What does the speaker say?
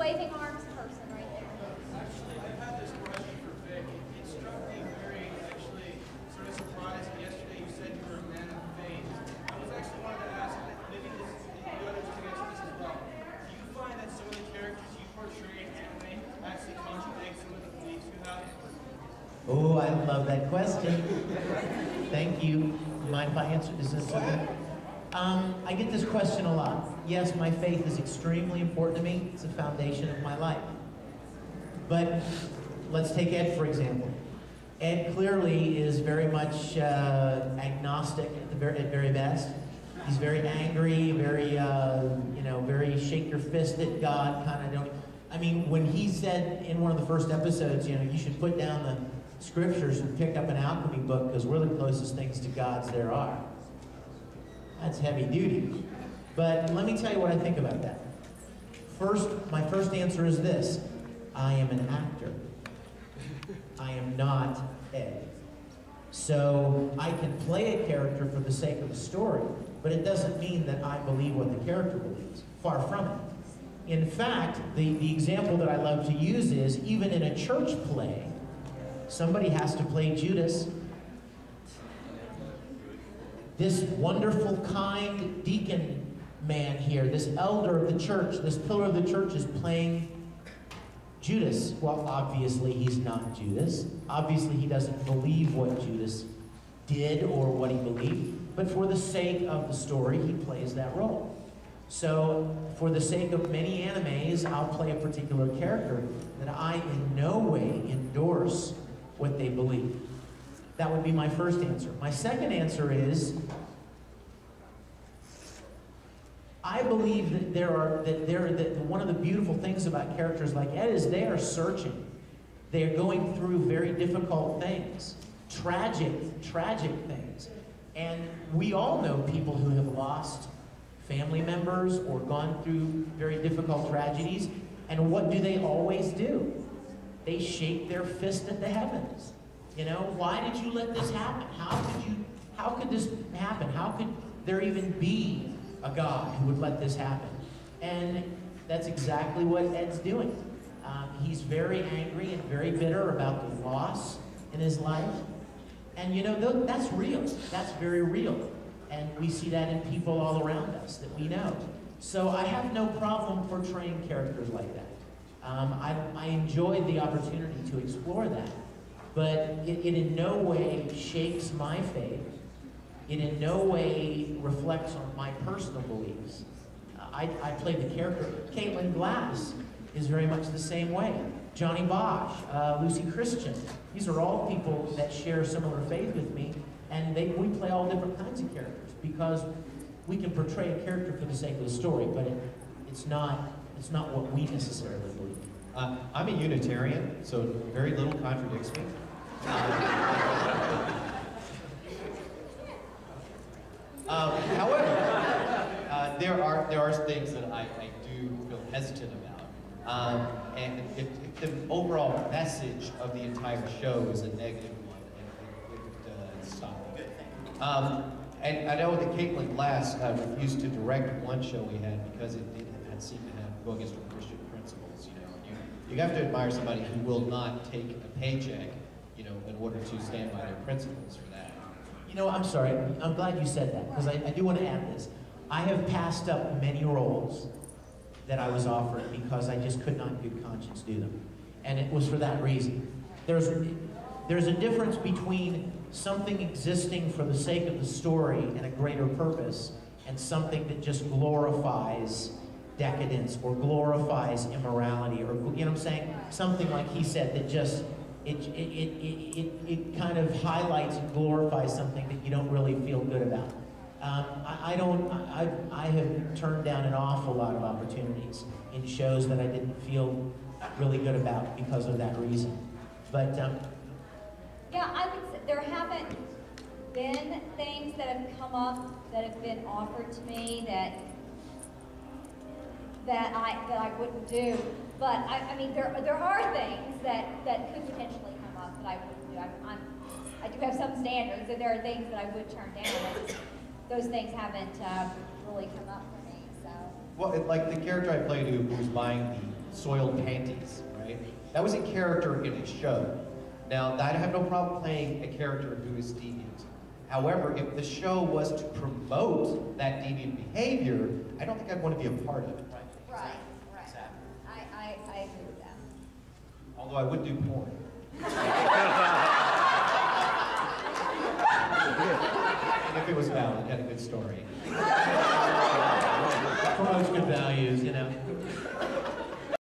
waving arms person right there. Actually, I've had this question for Vic. It struck me very, actually, sort of surprised. Yesterday you said you were a man of faith. I was actually wanted to ask, maybe the others can answer this as well. Do you find that some of the characters you portray in anime actually contradict some of the beliefs you have? Oh, I love that question. Thank you. Mind if I answer this? I get this question a lot. Yes, my faith is extremely important to me. It's the foundation of my life. But let's take Ed, for example. Ed clearly is very much agnostic at the very best. He's very angry, very, very shake your fist at God kind of. I mean, when he said in one of the first episodes, you should put down the scriptures and pick up an alchemy book because we're the closest things to gods there are. That's heavy duty. But let me tell you what I think about that. My first answer is this. I am an actor. I am not Ed. So I can play a character for the sake of the story, but it doesn't mean that I believe what the character believes. Far from it. In fact, the example that I love to use is, even in a church play, somebody has to play Judas. This wonderful, kind deacon man here, this elder of the church, this pillar of the church is playing Judas. Well, obviously he's not Judas. Obviously he doesn't believe what Judas did or what he believed. But for the sake of the story, he plays that role. So, for the sake of many animes, I'll play a particular character that I in no way endorse what they believe. That would be my first answer. My second answer is, I believe that one of the beautiful things about characters like Ed is they are searching. They are going through very difficult things, tragic things. And we all know people who have lost family members or gone through very difficult tragedies. And what do they always do? They shake their fist at the heavens. Why did you let this happen? How could this happen? How could there even be a God who would let this happen? And that's exactly what Ed's doing. He's very angry and very bitter about the loss in his life. And that's real. That's very real. And we see that in people all around us that we know. So I have no problem portraying characters like that. I enjoyed the opportunity to explore that. But it in no way shakes my faith. It in no way reflects on my personal beliefs. I play the character. Caitlin Glass is very much the same way. Johnny Bosch, Lucy Christian. These are all people that share similar faith with me, and we play all different kinds of characters because we can portray a character for the sake of the story, but it's not what we necessarily believe. I'm a Unitarian, so very little contradicts me. However, there are things that I do feel hesitant about, and if the overall message of the entire show is a negative one, it stop me. And I know that Caitlin Glass refused to direct one show we had because it had seemed to go against her Christian principles. You have to admire somebody who will not take a paycheck, in order to stand by their principles for that. I'm sorry. I'm glad you said that, because I do want to add this. I have passed up many roles that I was offered because I just could not in good conscience do them. And it was for that reason. There's a difference between something existing for the sake of the story and a greater purpose, and something that just glorifies decadence or glorifies immorality, or, what I'm saying? Something like he said that just, it kind of highlights and glorifies something that you don't really feel good about. I have turned down an awful lot of opportunities in shows that I didn't feel really good about because of that reason. But yeah, I would say there haven't been things that have come up that have been offered to me that I wouldn't do. But I mean, there are things that could potentially come up that I wouldn't do. I do have some standards, and there are things that I would turn down. Those things haven't really come up for me. So. Well, like the character I played who was buying soiled panties, right? That was a character in a show. Now, I have no problem playing a character who is deviant. However, if the show was to promote that deviant behavior, I don't think I'd want to be a part of it. Right. I agree with that. Although I would do porn. And if it was valid, had a good story. Promotes good values, you know.